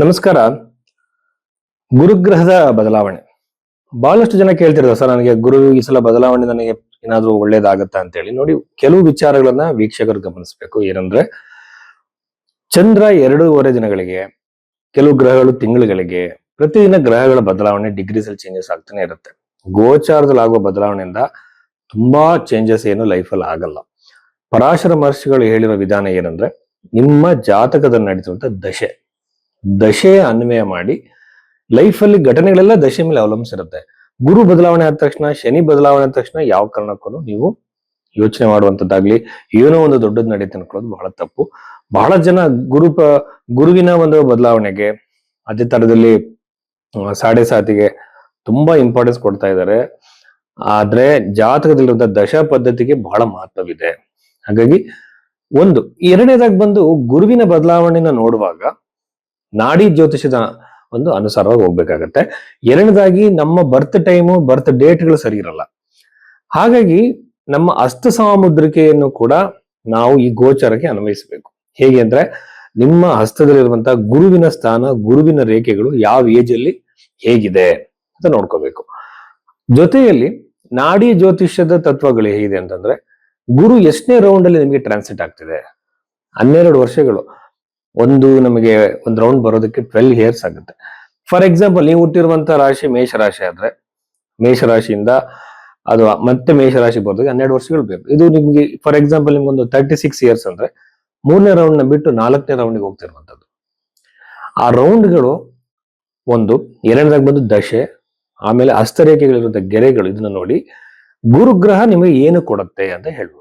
ನಮಸ್ಕಾರ. ಗುರುಗ್ರಹದ ಬದಲಾವಣೆ ಬಹಳಷ್ಟು ಜನ ಕೇಳ್ತಿರ್ತಾರೆ, ಸರ್ ನನಗೆ ಗುರು ಈ ಸಲ ಬದಲಾವಣೆ ನನಗೆ ಏನಾದ್ರೂ ಒಳ್ಳೇದಾಗತ್ತಾ ಅಂತ ಹೇಳಿ. ನೋಡಿ, ಕೆಲವು ವಿಚಾರಗಳನ್ನ ವೀಕ್ಷಕರು ಗಮನಿಸಬೇಕು. ಏನಂದ್ರೆ, ಚಂದ್ರ 2.5 ದಿನಗಳಿಗೆ, ಕೆಲವು ಗ್ರಹಗಳು ತಿಂಗಳುಗಳಿಗೆ, ಪ್ರತಿದಿನ ಗ್ರಹಗಳ ಬದಲಾವಣೆ ಡಿಗ್ರೀಸ್ ಅಲ್ಲಿ ಚೇಂಜಸ್ ಆಗ್ತಾನೆ ಇರುತ್ತೆ. ಗೋಚಾರದಲ್ಲಿ ಆಗುವ ಬದಲಾವಣೆಯಿಂದ ತುಂಬಾ ಚೇಂಜಸ್ ಏನು ಲೈಫಲ್ಲಿ ಆಗಲ್ಲ. ಪರಾಶರ ಮಹರ್ಷಿಗಳು ಹೇಳಿರೋ ವಿಧಾನ ಏನಂದ್ರೆ, ನಿಮ್ಮ ಜಾತಕದಲ್ಲಿ ನಡೀತಿರುವಂತ ದಶೆ ಅನ್ವಯ ಮಾಡಿ ಲೈಫಲ್ಲಿ ಘಟನೆಗಳೆಲ್ಲ ದಶೆ ಮೇಲೆ ಅವಲಂಬಿಸಿರುತ್ತೆ. ಗುರು ಬದಲಾವಣೆ ಆದ ತಕ್ಷಣ, ಶನಿ ಬದಲಾವಣೆ ಆದ ತಕ್ಷಣ ಯಾವ ಕಾರಣಕ್ಕೂ ನೀವು ಯೋಚನೆ ಮಾಡುವಂತದ್ದಾಗ್ಲಿ, ಏನೋ ಒಂದು ದೊಡ್ಡದ್ ನಡೀತೆ ಅನ್ಕೊಳ್ಳೋದು ಬಹಳ ತಪ್ಪು. ಬಹಳ ಜನ ಗುರುವಿನ ಒಂದು ಬದಲಾವಣೆಗೆ, ಅದೇ ತರದಲ್ಲಿ ಸಾಡೆ ಸಾತಿಗೆ ತುಂಬಾ ಇಂಪಾರ್ಟೆನ್ಸ್ ಕೊಡ್ತಾ ಇದ್ದಾರೆ. ಆದ್ರೆ ಜಾತಕದಲ್ಲಿರುವಂತ ದಶ ಪದ್ಧತಿಗೆ ಬಹಳ ಮಹತ್ವವಿದೆ. ಹಾಗಾಗಿ ಒಂದು ಎರಡನೇದಾಗಿ ಬಂದು ಗುರುವಿನ ಬದಲಾವಣೆನ ನೋಡುವಾಗ ನಾಡಿ ಜ್ಯೋತಿಷದ ಒಂದು ಅನುಸಾರವಾಗಿ ಹೋಗ್ಬೇಕಾಗತ್ತೆ. ಎರಡನೇದಾಗಿ ನಮ್ಮ ಬರ್ತ್ ಟೈಮು, ಬರ್ತ್ ಡೇಟ್ಗಳು ಸರಿ ಇರಲ್ಲ. ಹಾಗಾಗಿ ನಮ್ಮ ಹಸ್ತ ಸಾಮುದ್ರಿಕೆಯನ್ನು ಕೂಡ ನಾವು ಈ ಗೋಚರಕ್ಕೆ ಅನ್ವಯಿಸಬೇಕು. ಹೇಗೆ ಅಂದ್ರೆ, ನಿಮ್ಮ ಹಸ್ತದಲ್ಲಿರುವಂತಹ ಗುರುವಿನ ಸ್ಥಾನ, ಗುರುವಿನ ರೇಖೆಗಳು ಯಾವ ಏಜ್ ಅಲ್ಲಿ ಹೇಗಿದೆ ಅಂತ ನೋಡ್ಕೋಬೇಕು. ಜೊತೆಯಲ್ಲಿ ನಾಡಿ ಜ್ಯೋತಿಷ್ಯದ ತತ್ವಗಳು ಹೇಗಿದೆ ಅಂತಂದ್ರೆ, ಗುರು ಎಷ್ಟನೇ ರೌಂಡ್ ಅಲ್ಲಿ ನಿಮಗೆ ಟ್ರಾನ್ಸಿಟ್ ಆಗ್ತಿದೆ. 12 ವರ್ಷಗಳು. ನಮಗೆ ಒಂದು ರೌಂಡ್ ಬರೋದಕ್ಕೆ 12 ಇಯರ್ಸ್ ಆಗುತ್ತೆ. ಫಾರ್ ಎಕ್ಸಾಂಪಲ್, ನೀವು ಹುಟ್ಟಿರುವಂತ ರಾಶಿ ಮೇಷರಾಶಿ ಆದ್ರೆ, ಮೇಷರಾಶಿಯಿಂದ ಅದು ಮತ್ತೆ ಮೇಷರಾಶಿ ಬರೋದಕ್ಕೆ 12 ವರ್ಷಗಳು ಬೇಕು. ಇದು ನಿಮ್ಗೆ ಫಾರ್ ಎಕ್ಸಾಂಪಲ್ ನಿಮ್ಗೊಂದು 36 ಇಯರ್ಸ್ ಅಂದ್ರೆ 3ನೇ ರೌಂಡ್ ನ ಬಿಟ್ಟು 4ನೇ ರೌಂಡ್ಗೆ ಹೋಗ್ತಿರುವಂತದ್ದು. ಆ ರೌಂಡ್ಗಳು ಎರಡನೇದಾಗಿ ಬಂದು ದಶೆ, ಆಮೇಲೆ ಹಸ್ತರೇಖೆಗಳಿರುವಂತ ಗೆರೆಗಳು. ಇದನ್ನ ನೋಡಿ ಗುರುಗ್ರಹ ನಿಮಗೆ ಏನು ಕೊಡುತ್ತೆ ಅಂತ ಹೇಳ್ಬೋದು.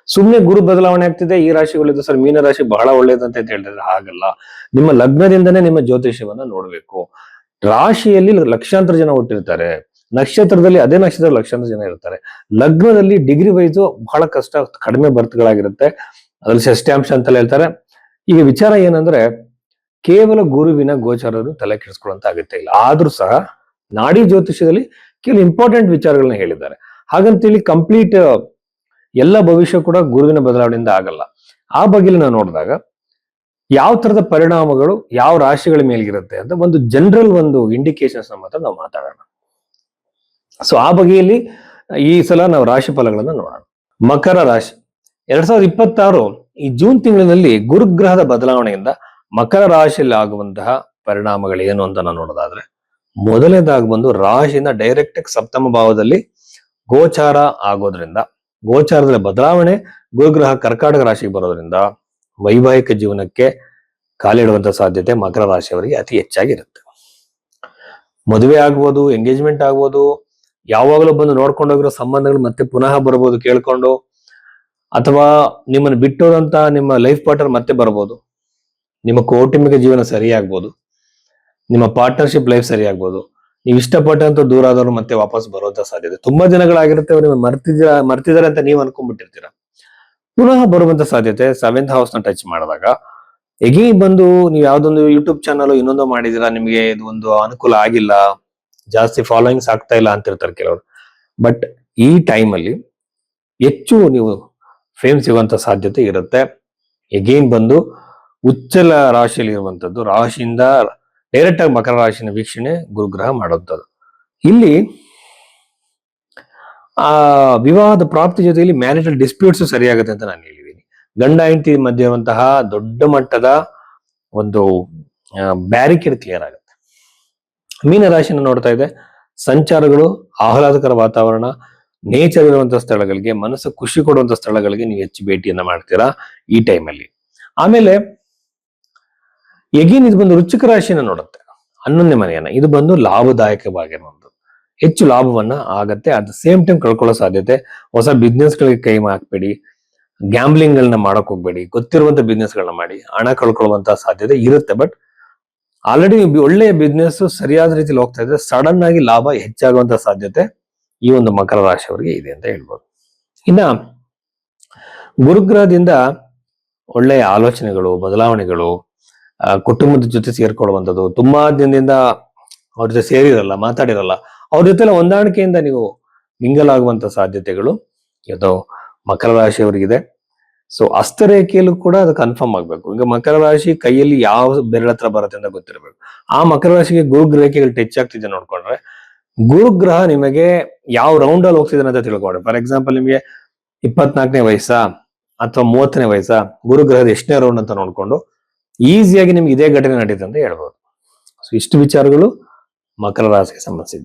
ಸುಮ್ನೆ ಗುರು ಬದಲಾವಣೆ ಆಗ್ತಿದೆ, ಈ ರಾಶಿಗಳಿದ್ದು ಸರ್ ಮೀನ ರಾಶಿ ಬಹಳ ಒಳ್ಳೇದಂತ ಹೇಳಿದ್ರೆ ಹಾಗಲ್ಲ. ನಿಮ್ಮ ಲಗ್ನದಿಂದನೇ ನಿಮ್ಮ ಜ್ಯೋತಿಷ್ಯವನ್ನ ನೋಡ್ಬೇಕು. ರಾಶಿಯಲ್ಲಿ ಲಕ್ಷಾಂತರ ಜನ ಹುಟ್ಟಿರ್ತಾರೆ, ನಕ್ಷತ್ರದಲ್ಲಿ ಅದೇ ನಕ್ಷತ್ರ ಲಕ್ಷಾಂತರ ಜನ ಇರ್ತಾರೆ. ಲಗ್ನದಲ್ಲಿ ಡಿಗ್ರಿ ವೈಸು ಬಹಳ ಕಷ್ಟ, ಕಡಿಮೆ ಬರ್ತುಗಳಾಗಿರುತ್ತೆ. ಅದ್ರಲ್ಲಿ ಷಷ್ಠ್ಯಾಂಶ ಅಂತೆಲ್ಲ ಹೇಳ್ತಾರೆ. ಈಗ ವಿಚಾರ ಏನಂದ್ರೆ, ಕೇವಲ ಗುರುವಿನ ಗೋಚಾರರು ತಲೆ ಕೆಡಿಸ್ಕೊಳ್ಳುವಂತ ಅಗತ್ಯ ಇಲ್ಲ. ಆದ್ರೂ ಸಹ ನಾಡಿ ಜ್ಯೋತಿಷ್ಯದಲ್ಲಿ ಕೆಲವು ಇಂಪಾರ್ಟೆಂಟ್ ವಿಚಾರಗಳನ್ನ ಹೇಳಿದ್ದಾರೆ. ಹಾಗಂತೇಳಿ ಕಂಪ್ಲೀಟ್ ಎಲ್ಲ ಭವಿಷ್ಯ ಕೂಡ ಗುರುವಿನ ಬದಲಾವಣೆಯಿಂದ ಆಗಲ್ಲ. ಆ ಬಗ್ಗೆ ನಾವು ನೋಡಿದಾಗ ಯಾವ ತರದ ಪರಿಣಾಮಗಳು ಯಾವ ರಾಶಿಗಳ ಮೇಲಿರುತ್ತೆ ಅಂತ ಒಂದು ಜನರಲ್ ಒಂದು ಇಂಡಿಕೇಶನ್ಸ್ ಮಾತ್ರ ನಾವು ಮಾತಾಡೋಣ. ಸೊ ಆ ಬಗೆಯಲ್ಲಿ ಈ ಸಲ ನಾವು ರಾಶಿ ಫಲಗಳನ್ನ ನೋಡೋಣ. ಮಕರ ರಾಶಿ 2026 ಈ ಜೂನ್ ತಿಂಗಳಿನಲ್ಲಿ ಗುರುಗ್ರಹದ ಬದಲಾವಣೆಯಿಂದ ಮಕರ ರಾಶಿಯಲ್ಲಿ ಆಗುವಂತಹ ಪರಿಣಾಮಗಳು ಏನು ಅಂತ ನಾವು ನೋಡೋದಾದ್ರೆ, ಮೊದಲನೇದಾಗಿ ಬಂದು ರಾಶಿಯಿಂದ ಡೈರೆಕ್ಟ್ ಆಗಿ ಸಪ್ತಮ ಭಾವದಲ್ಲಿ ಗೋಚಾರ ಆಗೋದ್ರಿಂದ, ಗೋಚಾರದಲ್ಲಿ ಬದಲಾವಣೆ, ಗುರುಗ್ರಹ ಕರ್ಕಾಟಕ ರಾಶಿಗೆ ಬರೋದ್ರಿಂದ ವೈವಾಹಿಕ ಜೀವನಕ್ಕೆ ಕಾಲಿಡುವಂತ ಸಾಧ್ಯತೆ ಮಕರ ರಾಶಿಯವರಿಗೆ ಅತಿ ಹೆಚ್ಚಾಗಿರುತ್ತೆ. ಮದುವೆ ಆಗ್ಬೋದು, ಎಂಗೇಜ್ಮೆಂಟ್ ಆಗ್ಬೋದು, ಯಾವಾಗಲೂ ಬಂದು ನೋಡ್ಕೊಂಡೋಗಿರೋ ಸಂಬಂಧಗಳು ಮತ್ತೆ ಪುನಃ ಬರ್ಬೋದು ಕೇಳ್ಕೊಂಡು, ಅಥವಾ ನಿಮ್ಮನ್ನು ಬಿಟ್ಟೋದಂತ ನಿಮ್ಮ ಲೈಫ್ ಪಾರ್ಟ್ನರ್ ಮತ್ತೆ ಬರ್ಬೋದು, ನಿಮ್ಮ ಕೌಟುಂಬಿಕ ಜೀವನ ಸರಿಯಾಗ್ಬೋದು, ನಿಮ್ಮ ಪಾರ್ಟ್ನರ್ಶಿಪ್ ಲೈಫ್ ಸರಿಯಾಗ್ಬೋದು, ನೀವು ಇಷ್ಟಪಟ್ಟಂತ ದೂರ ಆದವರು ಮತ್ತೆ ವಾಪಸ್ ಬರುವಂತ ಸಾಧ್ಯತೆ. ತುಂಬಾ ದಿನಗಳಾಗಿರುತ್ತೆ, ಅವ್ರು ನಿಮ್ಮ ಮರ್ತಿದ್ದಾರೆ ಅಂತ ನೀವು ಅನ್ಕೊಂಡ್ಬಿಟ್ಟಿರ್ತೀರ. ಪುನಃ ಬರುವಂತ ಸಾಧ್ಯತೆ 7th ಹೌಸ್ ನ ಟಚ್ ಮಾಡಿದಾಗ. ಎಗೇನ್ ಬಂದು ನೀವು ಯಾವ್ದೊಂದು ಯೂಟ್ಯೂಬ್ ಚಾನಲ್ ಇನ್ನೊಂದು ಮಾಡಿದಿರಾ, ನಿಮಗೆ ಇದು ಒಂದು ಅನುಕೂಲ ಆಗಿಲ್ಲ, ಜಾಸ್ತಿ ಫಾಲೋಯಿಂಗ್ಸ್ ಆಗ್ತಾ ಇಲ್ಲ ಅಂತಿರ್ತಾರೆ ಕೆಲವರು. ಬಟ್ ಈ ಟೈಮ್ ಅಲ್ಲಿ ಹೆಚ್ಚು ನೀವು ಫೇಮ್ ಸಿಗುವಂತ ಸಾಧ್ಯತೆ ಇರುತ್ತೆ. ಎಗೇನ್ ಬಂದು ಉಚ್ಚಲ ರಾಶಿಯಲ್ಲಿ ಇರುವಂತದ್ದು, ರಾಶಿಯಿಂದ ಡೈರೆಕ್ಟ್ ಆಗಿ ಮಕರ ರಾಶಿನ ವೀಕ್ಷಣೆ ಗುರುಗ್ರಹ ಮಾಡುವಂಥದ್ದು. ಇಲ್ಲಿ ವಿವಾಹದ ಪ್ರಾಪ್ತಿ ಜೊತೆಯಲ್ಲಿ ಮ್ಯಾರಿಟಲ್ ಡಿಸ್ಪ್ಯೂಟ್ಸ್ ಸರಿಯಾಗುತ್ತೆ ಅಂತ ನಾನು ಹೇಳಿದ್ದೀನಿ. ಗಂಡ ಹೆಂಡತಿ ಮಧ್ಯೆ ಇರುವಂತಹ ದೊಡ್ಡ ಮಟ್ಟದ ಒಂದು ಬ್ಯಾರಿಕೇಡ್ ಕ್ಲಿಯರ್ ಆಗುತ್ತೆ. ಮೀನ ರಾಶಿನ ನೋಡ್ತಾ ಇದೆ, ಸಂಚಾರಗಳು, ಆಹ್ಲಾದಕರ ವಾತಾವರಣ, ನೇಚರ್ ಇರುವಂತಹ ಸ್ಥಳಗಳಿಗೆ, ಮನಸ್ಸು ಖುಷಿ ಕೊಡುವಂತ ಸ್ಥಳಗಳಿಗೆ ನೀವು ಹೆಚ್ಚು ಭೇಟಿಯನ್ನ ಮಾಡ್ತೀರಾ ಈ ಟೈಮಲ್ಲಿ. ಆಮೇಲೆ ಎಗೇನ್ ಇದು ಬಂದು ವೃಶ್ಚಿಕ ರಾಶಿನ ನೋಡುತ್ತೆ, 11ನೇ ಮನೆಯನ್ನ. ಇದು ಬಂದು ಲಾಭದಾಯಕವಾಗಿರುವಂಥದ್ದು, ಹೆಚ್ಚು ಲಾಭವನ್ನ ಆಗತ್ತೆ. ಅಟ್ ದ ಸೇಮ್ ಟೈಮ್ ಕಳ್ಕೊಳ್ಳೋ ಸಾಧ್ಯತೆ. ಹೊಸ ಬಿಸ್ನೆಸ್ ಗಳಿಗೆ ಕೈ ಹಾಕ್ಬೇಡಿ, ಗ್ಯಾಂಬ್ಲಿಂಗ್ ಗಳನ್ನ ಮಾಡಕ್ ಹೋಗ್ಬೇಡಿ, ಗೊತ್ತಿರುವಂತ ಬಿಸ್ನೆಸ್ ಗಳನ್ನ ಮಾಡಿ ಹಣ ಕಳ್ಕೊಳ್ಳುವಂತ ಸಾಧ್ಯತೆ ಇರುತ್ತೆ. ಬಟ್ ಆಲ್ರೆಡಿ ಒಳ್ಳೆಯ ಬಿಸ್ನೆಸ್ ಸರಿಯಾದ ರೀತಿಯಲ್ಲಿ ಹೋಗ್ತಾ ಇದ್ರೆ ಸಡನ್ ಆಗಿ ಲಾಭ ಹೆಚ್ಚಾಗುವಂತ ಸಾಧ್ಯತೆ ಈ ಒಂದು ಮಕರ ರಾಶಿಯವರಿಗೆ ಇದೆ ಅಂತ ಹೇಳ್ಬೋದು. ಇನ್ನ ಗುರುಗ್ರಹದಿಂದ ಒಳ್ಳೆಯ ಆಲೋಚನೆಗಳು, ಬದಲಾವಣೆಗಳು, ಕುಟುಂಬದ ಜೊತೆ ಸೇರ್ಕೊಳ್ಳುವಂಥದ್ದು, ತುಂಬಾ ದಿನದಿಂದ ಅವ್ರ ಜೊತೆ ಸೇರಿರಲ್ಲ, ಮಾತಾಡಿರಲ್ಲ, ಅವ್ರ ಜೊತೆ ಹೊಂದಾಣಿಕೆಯಿಂದ ನೀವು ಮಿಂಗಲ್ ಆಗುವಂತ ಸಾಧ್ಯತೆಗಳು ಇದು ಮಕರ ರಾಶಿಯವರಿಗಿದೆ. ಸೊ ಹಸ್ತರೇಖೆಯಲ್ಲೂ ಕೂಡ ಅದು ಕನ್ಫರ್ಮ್ ಆಗ್ಬೇಕು. ಈಗ ಮಕರ ರಾಶಿ ಕೈಯಲ್ಲಿ ಯಾವ ಬೆರಳ ಹತ್ರ ಬರುತ್ತೆ ಅಂತ ಗೊತ್ತಿರಬೇಕು. ಆ ಮಕರ ರಾಶಿಗೆ ಗುರು ರೇಖೆಗಳು ಟಚ್ ಆಗ್ತಿದೆ ನೋಡ್ಕೊಂಡ್ರೆ ಗುರುಗ್ರಹ ನಿಮಗೆ ಯಾವ ರೌಂಡ್ ಅಲ್ಲಿ ಹೋಗ್ತಿದ್ದಾನೆ ಅಂತ ತಿಳ್ಕೊಳ್ಳಿ. ಫಾರ್ ಎಕ್ಸಾಂಪಲ್ ನಿಮಗೆ 24ನೇ ವಯಸ್ಸಾ ಅಥವಾ 30ನೇ ವಯಸ್ಸಾ, ಗುರುಗ್ರಹದ ಎಷ್ಟನೇ ರೌಂಡ್ ಅಂತ ನೋಡ್ಕೊಂಡು ಈಸಿಯಾಗಿ ನಿಮ್ಗೆ ಇದೇ ಘಟನೆ ನಡೀತದೆ ಅಂತ ಹೇಳ್ಬೋದು. ಸೊ ಇಷ್ಟು ವಿಚಾರಗಳು ಮಕರ ರಾಶಿಗೆ ಸಂಬಂಧಿಸಿದ್ದು.